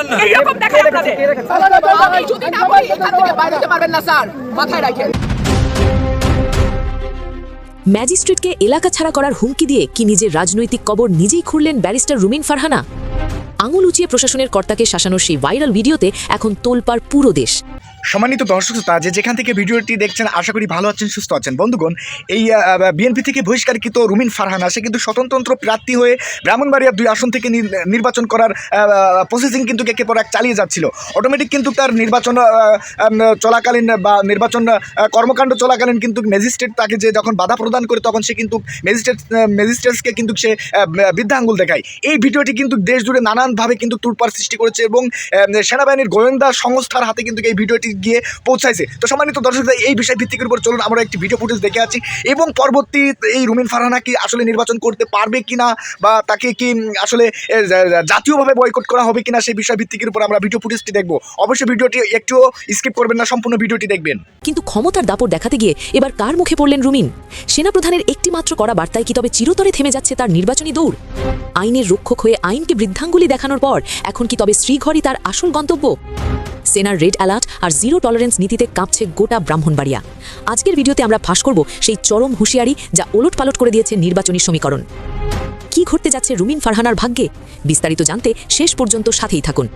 চালান না। এইরকম দেখায় আপনাদের। আমি যদি না বলি এখান থেকে বাইরে যেতে পারবেন না স্যার, মাথায় রাখেন। ম্যাজিস্ট্রেটকে এলাকা ছাড়া করার হুমকি দিয়ে কি নিজের রাজনৈতিক কবর নিজেই খুঁড়লেন ব্যারিস্টার রুমিন ফারহানা? আঙুল উঁচিয়ে প্রশাসনের কর্তাকে শাসানোর সেই ভাইরাল ভিডিওতে এখন তোলপাড় পুরো দেশ। সম্মানিত দর্শক শ্রোতা, যেখান থেকে ভিডিওটি দেখছেন আশা করি ভালো আছেন, সুস্থ আছেন। বন্ধুগণ, এই বিএনপি থেকে বহিষ্কারকৃত রুমিন ফারহানা সে কিন্তু স্বতন্ত্র প্রার্থী হয়ে ব্রাহ্মণবাড়িয়ার 2 আসন থেকে নির্বাচন করার প্রসেসিং কিন্তু একের পর এক চালিয়ে যাচ্ছিল। অটোমেটিক কিন্তু তার নির্বাচন চলাকালীন বা নির্বাচন কর্মকাণ্ড চলাকালীন কিন্তু ম্যাজিস্ট্রেট তাকে যে যখন বাধা প্রদান করে তখন সে কিন্তু ম্যাজিস্ট্রেটসকে কিন্তু সে বৃদ্ধা আঙ্গুল দেখায়। এই ভিডিওটি কিন্তু দেশ জুড়ে নানানভাবে কিন্তু তোলপাড় সৃষ্টি করেছে এবং সেনাবাহিনীর গোয়েন্দা সংস্থার হাতে কিন্তু এই ভিডিওটি গিয়ে পৌঁছাইছে। তো সম্মানিত দর্শক, এই বিষয় ভিত্তিকের উপর চলুন আমরা একটি ভিডিও ফুটেজ দেখে আছি এবং পরবর্তী এই রুমিন ফারহানা কি আসলে নির্বাচন করতে পারবে কিনা বা তাকে কি আসলে জাতীয়ভাবে বয়কট করা হবে কিনা সেই বিষয় ভিত্তিকের উপর আমরা ভিডিও ফুটেজটি দেখবো। অবশ্যই ভিডিওটি একটুও স্কিপ করবেন না, সম্পূর্ণ ভিডিওটি দেখবেন। কিন্তু ক্ষমতার দাপট দেখাতে গিয়ে এবার কার মুখে পড়লেন রুমিন? সেনাপ্রধানের একটি মাত্র কড়া বার্তায় কি তবে চিরতরে থেমে যাচ্ছে তার নির্বাচনী দৌড়? আইনের রক্ষক হয়ে আইনকে বৃদ্ধাঙ্গুলি দেখানোর পর এখন কি তবে শ্রীঘরই তার আসল গন্তব্য? সেনার রেড অ্যালার্ট আর জিরো টলারেন্স নীতিতে কাঁপছে গোটা ব্রাহ্মণবাড়িয়া। আজকের ভিডিওতে আমরা ফাঁস করব সেই চরম হুঁশিয়ারি যা ওলটপালট করে দিয়েছে নির্বাচনী সমীকরণ। কি ঘটতে যাচ্ছে রুমিন ফারহানার ভাগ্যে? বিস্তারিত জানতে শেষ পর্যন্ত সাথেই থাকুন।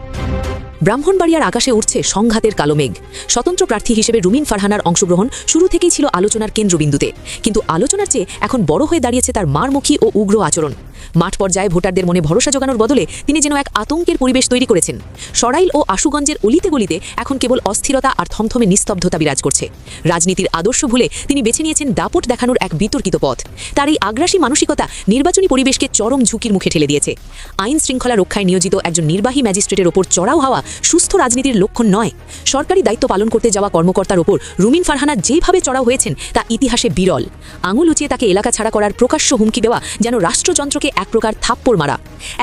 ব্রাহ্মণবাড়িয়ার আকাশে উঠছে সংঘাতের কালো মেঘ। স্বতন্ত্র প্রার্থী হিসেবে রুমিন ফারহানার অংশগ্রহণ শুরু থেকেই ছিল আলোচনার কেন্দ্রবিন্দুতে, কিন্তু আলোচনার চেয়ে এখন বড় হয়ে দাঁড়িয়েছে তার মারমুখী ও উগ্র আচরণ। মাঠ পর্যায়ে ভোটারদের মনে ভরসা জোগানোর বদলে তিনি যেন এক আতঙ্কের পরিবেশ তৈরি করেছেন। সরাইল ও আশুগঞ্জের অলিতে গলিতে এখন কেবল অস্থিরতা আর থমথমে নিস্তব্ধতা বিরাজ করছে। রাজনীতির আদর্শ ভুলে তিনি বেছে নিয়েছেন দাপট দেখানোর এক বিতর্কিত পথ। তার এই আগ্রাসী মানসিকতা নির্বাচনী পরিবেশকে চরম ঝুঁকির মুখে ঠেলে দিয়েছে। আইন শৃঙ্খলা রক্ষায় নিয়োজিত একজন নির্বাহী ম্যাজিস্ট্রেটের ওপর চড়াও হওয়া সুস্থ রাজনীতির লক্ষণ নয়। সরকারি দায়িত্ব পালন করতে যাওয়া কর্মকর্তার ওপর রুমিন ফারহানা যেভাবে চড়াও হয়েছেন তা ইতিহাসে বিরল। আঙুল উঁচিয়ে তাকে এলাকা ছাড়া করার প্রকাশ্য হুমকি দেওয়া যেন রাষ্ট্রযন্ত্রকে এক প্রকার থাপ্পড় মারা।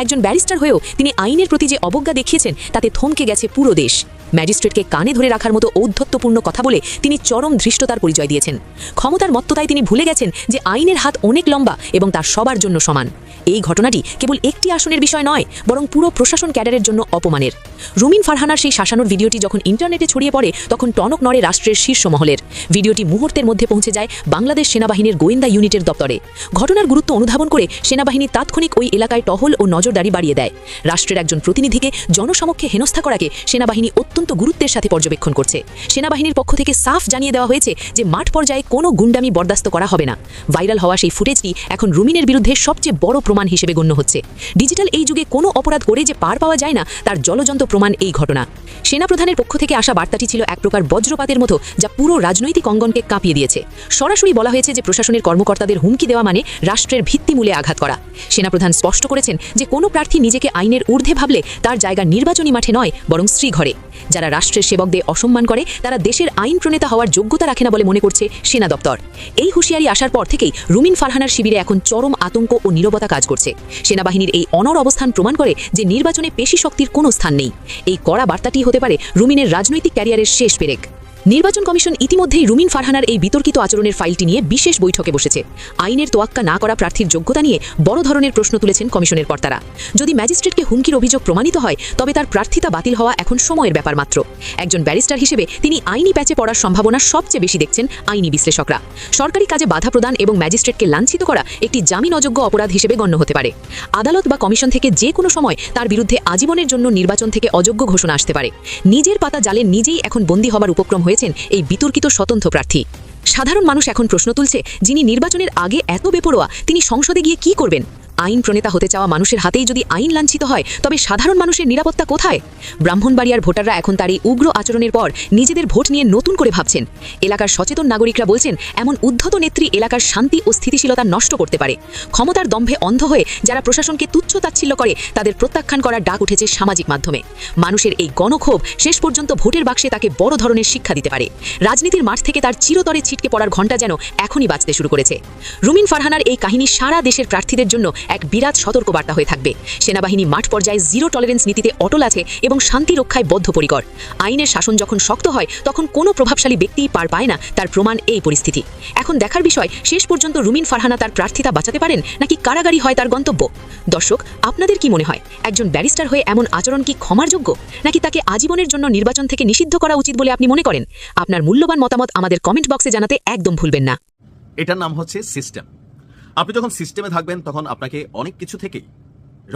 একজন ব্যারিস্টার হয়েও তিনি আইনের প্রতি যে অবজ্ঞা দেখিয়েছেন তাতে থমকে গেছে পুরো দেশ। ম্যাজিস্ট্রেটকে কানে ধরে রাখার মতো ঔদ্ধত্যপূর্ণ কথা বলে তিনি চরম ধৃষ্টতার পরিচয় দিয়েছেন। ক্ষমতার মত্ততায় তিনি ভুলে গেছেন যে আইনের হাত অনেক লম্বা এবং তার সবার জন্য সমান। এই ঘটনাটি কেবল একটি আসনের বিষয় নয়, বরং পুরো প্রশাসন ক্যাডারের জন্য অপমানের। রুমিন ফারহানার সেই শাসানোর ভিডিওটি যখন ইন্টারনেটে ছড়িয়ে পড়ে তখন টনক নড়ে রাষ্ট্রের শীর্ষ মহলের। ভিডিওটি মুহূর্তের মধ্যে পৌঁছে যায় বাংলাদেশ সেনাবাহিনীর গোয়েন্দা ইউনিটের দপ্তরে। ঘটনার গুরুত্ব অনুধাবন করে সেনাবাহিনী তাৎক্ষণিক ওই এলাকায় টহল ও নজরদারি বাড়িয়ে দেয়। রাষ্ট্রের একজন প্রতিনিধিকে জনসমক্ষে হেনস্থা করাকে সেনাবাহিনী অত্যন্ত গুরুত্বের সাথে পর্যবেক্ষণ করছে। সেনাবাহিনীর পক্ষ থেকে সাফ জানিয়ে দেওয়া হয়েছে যে মাঠ পর্যায়ে কোনো গুন্ডামি বরদাস্ত করা হবে না। ভাইরাল হওয়া সেই ফুটেজটি এখন রুমিনের বিরুদ্ধে সবচেয়ে বড় প্রমাণ হিসেবে গণ্য হচ্ছে। ডিজিটাল এই যুগে কোনো অপরাধ করে যে পার পাওয়া যায় না তার জ্বলজ্বন্ত প্রমাণ এই ঘটনা। সেনাপ্রধানের পক্ষ থেকে আসা বার্তাটি ছিল এক প্রকার বজ্রপাতের মতো, যা পুরো রাজনৈতিক অঙ্গনকে কাঁপিয়ে দিয়েছে। সরাসরি বলা হয়েছে যে প্রশাসনের কর্মকর্তাদের হুমকি দেওয়া মানে রাষ্ট্রের ভিত্তিমূলে আঘাত করা। সেনাপ্রধান স্পষ্ট করেছেন যে কোনো প্রার্থী নিজেকে আইনের ঊর্ধ্বে ভাবলে তার জায়গা নির্বাচনী মাঠে নয়, বরং শ্রীঘরে। যারা রাষ্ট্রের সেবকদের অসম্মান করে তারা দেশের আইন প্রণেতা হওয়ার যোগ্যতা রাখে না বলে মনে করছে সেনা দপ্তর। এই হুঁশিয়ারি আসার পর থেকেই রুমিন ফারহানার শিবিরে এখন চরম আতঙ্ক ও নীরবতা কাজ করছে। সেনাবাহিনীর এই অনড় অবস্থান প্রমাণ করে যে নির্বাচনে পেশি শক্তির কোনো স্থান নেই। এই কড়া বার্তাটি হতে পারে রুমিনের রাজনৈতিক ক্যারিয়ারের শেষ পেরেক। নির্বাচন কমিশন ইতিমধ্যেই রুমিন ফারহানার এই বিতর্কিত আচরণের ফাইলটি নিয়ে বিশেষ বৈঠকে বসেছে। আইনের তোয়াক্কা না করা প্রার্থীর যোগ্যতা নিয়ে বড় ধরনের প্রশ্ন তুলেছেন কমিশনের কর্তারা। যদি ম্যাজিস্ট্রেটকে হুমকির অভিযোগ প্রমাণিত হয় তবে তার প্রার্থিতা বাতিল হওয়া এখন সময়ের ব্যাপার মাত্র। একজন ব্যারিস্টার হিসেবে তিনি আইনি প্যাচে পড়ার সম্ভাবনা সবচেয়ে বেশি দেখছেন আইনি বিশ্লেষকরা। সরকারি কাজে বাধা প্রদান এবং ম্যাজিস্ট্রেটকে লাঞ্ছিত করা একটি জামিন অযোগ্য অপরাধ হিসেবে গণ্য হতে পারে। আদালত বা কমিশন থেকে যে কোনো সময় তার বিরুদ্ধে আজীবনের জন্য নির্বাচন থেকে অযোগ্য ঘোষণা আসতে পারে। নিজের পাতা জালে নিজেই এখন বন্দী হবার উপক্রম হয়েছেন এই বিতর্কিত স্বতন্ত্র প্রার্থী। সাধারণ মানুষ এখন প্রশ্ন তুলছে, যিনি নির্বাচনের আগে এত বেপরোয়া তিনি সংসদে গিয়ে কি করবেন? আইন প্রণেতা হতে চাওয়া মানুষের হাতেই যদি আইন লাঞ্ছিত হয় তবে সাধারণ মানুষের নিরাপত্তা কোথায়? ব্রাহ্মণবাড়িয়ার ভোটাররা এখন তার এই উগ্র আচরণের পর নিজেদের ভোট নিয়ে নতুন করে ভাবছেন। এলাকার সচেতন নাগরিকরা বলছেন এমন উদ্ধত নেত্রী এলাকার শান্তি ও স্থিতিশীলতা নষ্ট করতে পারে। ক্ষমতার দম্ভে অন্ধ হয়ে যারা প্রশাসনকে তুচ্ছ তাচ্ছিল্য করে তাদের প্রত্যাখ্যান করার ডাক উঠেছে সামাজিক মাধ্যমে। মানুষের এই গণক্ষোভ শেষ পর্যন্ত ভোটের বাক্সে তাকে বড় ধরনের শিক্ষা দিতে পারে। রাজনীতির মাঠ থেকে তার চিরতরে ছিটকে পড়ার ঘণ্টা যেন এখনই বাজতে শুরু করেছে। রুমিন ফারহানার এই কাহিনী সারা দেশের প্রার্থীদের জন্য এক বিরাট সতর্কবার্তা হয়ে থাকবে। সেনাবাহিনী মাঠ পর্যায়ে জিরো টলারেন্স নীতিতে অটল আছে এবং শান্তি রক্ষায় বদ্ধপরিকর। আইনের শাসন যখন শক্ত হয় তখন কোনো প্রভাবশালী ব্যক্তিই পার পায় না, তার প্রমাণ এই পরিস্থিতি। এখন দেখার বিষয়, শেষ পর্যন্ত রুমিন ফারহানা তার প্রার্থিতা বাঁচাতে পারেন নাকি কারাগারি হয় তার গন্তব্য। দর্শক, আপনাদের কি মনে হয়, একজন ব্যারিস্টার হয়ে এমন আচরণ কি ক্ষমার যোগ্য, নাকি তাকে আজীবনের জন্য নির্বাচন থেকে নিষিদ্ধ করা উচিত বলে আপনি মনে করেন? আপনার মূল্যবান মতামত আমাদের কমেন্ট বক্সে জানাতে একদম ভুলবেন না। এটার নাম হচ্ছে সিস্টেম। আপনি যখন সিস্টেমে থাকবেন তখন আপনাকে অনেক কিছু থেকেই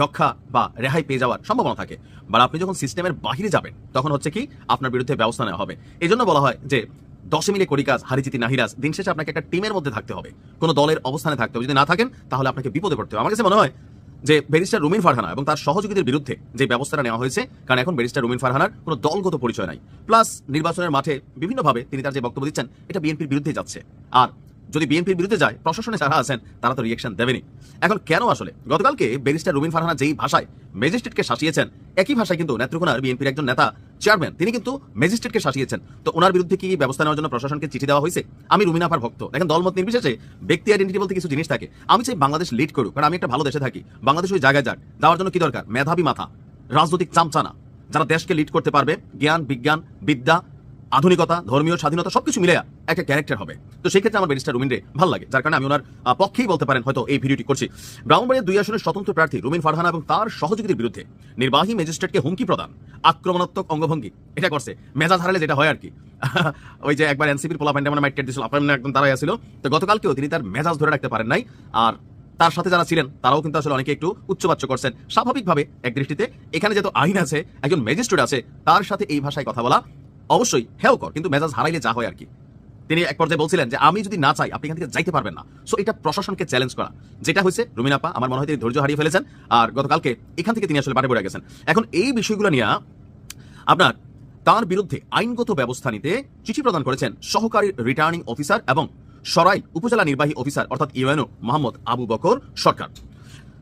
রক্ষা বা রেহাই পেয়ে যাওয়ার সম্ভাবনা থাকে, বা আপনি যখন সিস্টেমের বাহিরে যাবেন তখন হচ্ছে কি আপনার বিরুদ্ধে ব্যবস্থা নেওয়া হবে। এই জন্য বলা হয় যে 10 মিলে করি কাজ, হারিজিতি নাহিরাজ। দিন শেষে আপনাকে একটা টিমের মধ্যে থাকতে হবে, কোনো দলের অবস্থানে থাকতে হবে। যদি না থাকেন তাহলে আপনাকে বিপদে পড়তে হবে। আমার কাছে মনে হয় যে ব্যারিস্টার রুমিন ফারহানা এবং তার সহযোগীদের বিরুদ্ধে যে ব্যবস্থাটা নেওয়া হয়েছে, কারণ এখন ব্যারিস্টার রুমিন ফারহানার কোনো দলগত পরিচয় নাই, প্লাস নির্বাচনের মাঠে বিভিন্নভাবে তিনি তার যে বক্তব্য দিচ্ছেন এটা বিএনপির বিরুদ্ধে যাচ্ছে। আর যদি বিএনপির বিরুদ্ধে যায়, প্রশাসনে যারা আছেন তারা তো রিয়েকশন দেবেনি। এখন কেন আসলে গতকালকে ব্যারিস্টার রুমিন ফারহানা যেই ভাষায় ম্যাজিস্ট্রেটকে শাসিয়েছেন, একই ভাষায় কিন্তু নেত্রকোনার বিএনপির একজন নেতা চেয়ারম্যান তিনি কিন্তু ম্যাজিস্ট্রেটকে শাসিয়েছেন। তো ওনার বিরুদ্ধে কি ব্যবস্থা নেওয়ার জন্য প্রশাসনকে চিঠি দেওয়া হয়েছে? আমি রুমিন আপার ভক্ত, দেখেন দলমত নির্বিশেষে ব্যক্তি আইডেন্টিটি বলতে কিছু জিনিস থাকে। আমি চাই বাংলাদেশ লিড করুক, কারণ আমি একটা ভালো দেশে থাকি। বাংলাদেশ ওই জায়গায় যাক, যাওয়ার জন্য কি দরকার? মেধাবী মাথা, রাজনৈতিক চামচানা, যারা দেশকে লিড করতে পারবে, জ্ঞান বিজ্ঞান বিদ্যা আধুনিকতা ধর্মীয় স্বাধীনতা সবকিছু মিলে একটা ক্যারেক্টার হবে। তো সেই ক্ষেত্রে আমার ব্যারিস্টার রুমিন রে ভালো লাগে, যার কারণে আমি ওনার পক্ষেই বলতে পারেন হয়তো এই ভিডিওটি করছি। ব্রাহ্মণবাড়িয়া 2 আসনের স্বতন্ত্র প্রার্থী রুমিন ফারহানা এবং তার সহযোগীদের বিরুদ্ধে নির্বাহী ম্যাজিস্ট্রেটকে হুমকি প্রদান, আক্রমণাত্মক অঙ্গভঙ্গি এটা করছে। মেজাজ হারালে যেটা হয় আর কি, ওই যে একবার এনসিপির পোলা প্যান্ডে মাইট দিয়েছিল, আপনার একদম তারাই আসছিল। তো গতকালকেও তিনি তার মেজাজ ধরে রাখতে পারেন নাই, আর তার সাথে যারা ছিলেন তারাও কিন্তু আসলে অনেকে একটু উচ্চবাচ্য করছেন। স্বাভাবিকভাবে এক দৃষ্টিতে এখানে যেহেতু আইন আছে, একজন ম্যাজিস্ট্রেট আছে, তার সাথে এই ভাষায় কথা বলা অবশ্যই হেও কর, কিন্তু মেজাজ হারাইলে যা হয় আর কি। তিনি এক পর্যায়ে বলছিলেন যে আমি যদি না চাই আপনি এখান থেকে যাইতে পারবেন না। সো এটা প্রশাসনকে চ্যালেঞ্জ করা, যেটা হয়েছে রুমিন আপা আমার মনে হয় তিনি ধৈর্য হারিয়ে ফেলেছেন, আর গতকালকে এখান থেকে তিনি আসলে বাড়ি পড়ে গেছেন। এখন এই বিষয়গুলো নিয়ে আপনার তার বিরুদ্ধে আইনগত ব্যবস্থা নিতে চিঠি প্রদান করেছেন সহকারী রিটার্নিং অফিসার এবং সরাই উপজেলা নির্বাহী অফিসার অর্থাৎ ইউএনও মোহাম্মদ আবু বকর সরকার।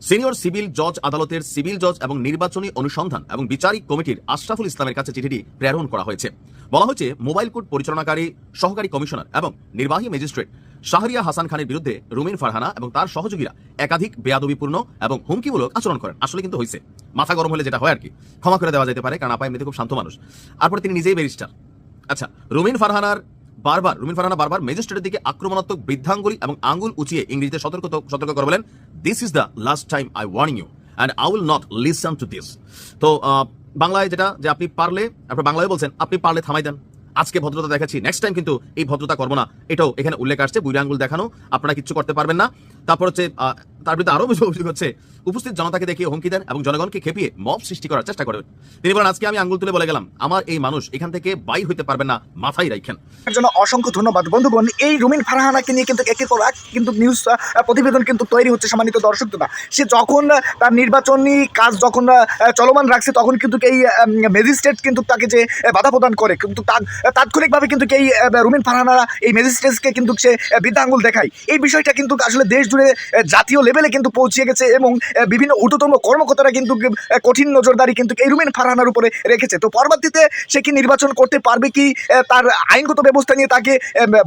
সিনিয়র সিভিল জজ আদালতের সিভিল জজ এবং নির্বাচনী অনুসন্ধান এবং বিচারিক কমিটির আশরাফুল ইসলামের কাছে চিঠিটি প্রেরণ করা হয়েছে। বলা হয়েছে মোবাইল কোর্ট পরিচালনাকারী সহকারী কমিশনার এবং নির্বাহী ম্যাজিস্ট্রেট শাহরিয়া হাসান খানের বিরুদ্ধে রুমিন ফারহানা এবং তার সহযোগীরা একাধিক বেয়াদবিপূর্ণ এবং হুমকিমূলক আচরণ করেন। আসলে কিন্তু হয়েছে, মাথা গরম হলে যেটা হয় আর কি, ক্ষমা করে দেওয়া যেতে পারে, কারণ আপা এমনিতে খুব শান্ত মানুষ। তারপরে তিনি নিজেই ব্যারিস্টার। আচ্ছা, রুমিন ফারহানা বারবার ম্যাজিস্ট্রেটের দিকে আক্রমণাত্মক বৃদ্ধাঙ্গুলি এবং আঙ্গুল উঁচিয়ে ইংরেজিতে সতর্ক করে বলেন, this is the last time I warning you and I will not listen to this. তো বাংলায় যেটা যে আপনি পারলে, আপনার বাংলায় বলছেন আপনি পারলে থামাই দেন, আজকে ভদ্রতা দেখাচ্ছি, নেক্সট টাইম কিন্তু এই ভদ্রতা করবো না, এটাও এখানে উল্লেখ আসছে। বুড়ি আঙ্গুল দেখানো, আপনারা কিচ্ছু করতে পারবেন না। তারপর হচ্ছে তার বিরুদ্ধে আরো অভিযোগ হচ্ছে উপস্থিত জনতাকে দেখিয়ে হুমকি দেন এবং জনগণকে খেপিয়ে মব সৃষ্টি করার চেষ্টা করেন। তিনি বলেন, আজকে আমি আঙ্গুল তুলে বলে গেলাম, আমার এই মানুষ এখান থেকে বাইর হইতে পারবেন না, মাথায় রাখেন। এর জন্য অসংখ্য ধন্যবাদ বন্ধুগণ। এই রুমিন ফারহানাকে নিয়ে কিন্তু একের পর এক কিন্তু নিউজ প্রতিবেদন কিন্তু তৈরি হচ্ছে সম্মানিত দর্শক দাদা। সে যখন তার নির্বাচনী কাজ যখন চলমান রাখছে তখন কিন্তু এই ম্যাজিস্ট্রেট কিন্তু তাকে যে বাধা প্রদান করে, কিন্তু তাৎক্ষণিকভাবে কিন্তু এই রুমিন ফারহানা এই ম্যাজিস্ট্রেটকে কিন্তু সে বৃদ্ধাঙ্গুল দেখায়। এই বিষয়টা কিন্তু আসলে দেশ জুড়ে জাতীয় লেভেলে কিন্তু পৌঁছে গেছে এবং বিভিন্ন ঊর্ধ্বতম কর্মকর্তারা কিন্তু কঠিন নজরদারি কিন্তু এই রুমিন ফারহানার উপরে রেখেছে। তো পরবর্তীতে সে কি নির্বাচন করতে পারবে, কি তার আইনগত ব্যবস্থা নিয়ে তাকে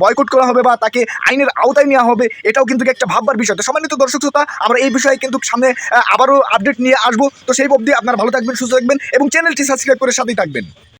বয়কট করা হবে বা তাকে আইনের আওতায় নেওয়া হবে, এটাও কিন্তু একটা ভাববার বিষয়। তো সম্মানিত দর্শক শ্রোতা, আমরা এই বিষয়ে কিন্তু সামনে আবারও আপডেট নিয়ে আসবো। তো সেই অবধি আপনারা ভালো থাকবেন, সুস্থ থাকবেন এবং চ্যানেলটি সাবস্ক্রাইব করে সাথেই থাকবেন।